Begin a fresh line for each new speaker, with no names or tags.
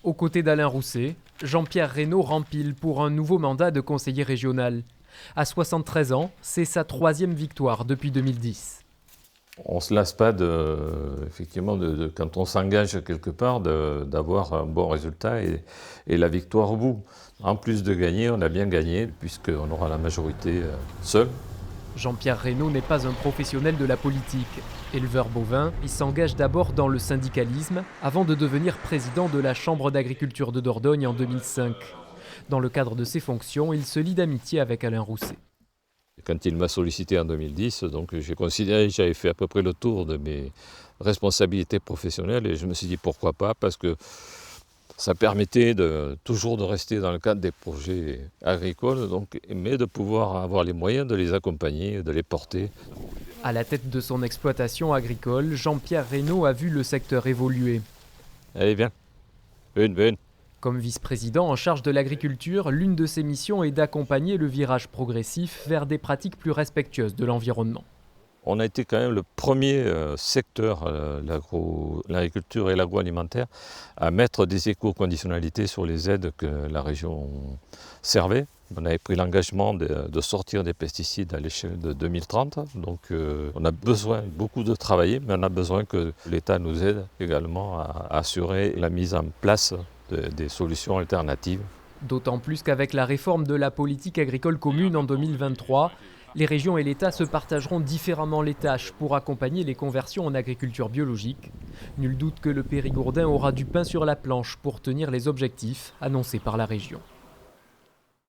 Aux côtés d'Alain Rousset, Jean-Pierre Reynaud rempile pour un nouveau mandat de conseiller régional. À 73 ans, c'est sa 3e victoire depuis 2010.
On ne se lasse pas effectivement, quand on s'engage quelque part, d'avoir un bon résultat et la victoire au bout. En plus de gagner, on a bien gagné puisqu'on aura la majorité seul.
Jean-Pierre Reynaud n'est pas un professionnel de la politique. Éleveur bovin, il s'engage d'abord dans le syndicalisme avant de devenir président de la Chambre d'agriculture de Dordogne en 2005. Dans le cadre de ses fonctions, il se lie d'amitié avec Alain Rousset.
Quand il m'a sollicité en 2010, donc j'ai considéré que j'avais fait à peu près le tour de mes responsabilités professionnelles et je me suis dit pourquoi pas, parce que ça permettait toujours de rester dans le cadre des projets agricoles, mais de pouvoir avoir les moyens de les accompagner, de les porter.
À la tête de son exploitation agricole, Jean-Pierre Reynaud a vu le secteur évoluer.
Allez, viens. Viens.
Comme vice-président en charge de l'agriculture, l'une de ses missions est d'accompagner le virage progressif vers des pratiques plus respectueuses de l'environnement.
On a été quand même le premier secteur, l'agriculture et l'agroalimentaire, à mettre des éco-conditionnalités sur les aides que la région servait. On avait pris l'engagement de sortir des pesticides à l'échelle de 2030. Donc on a besoin beaucoup de travailler, mais on a besoin que l'État nous aide également à assurer la mise en place des solutions alternatives.
D'autant plus qu'avec la réforme de la politique agricole commune en 2023, les régions et l'État se partageront différemment les tâches pour accompagner les conversions en agriculture biologique. Nul doute que le Périgourdin aura du pain sur la planche pour tenir les objectifs annoncés par la région.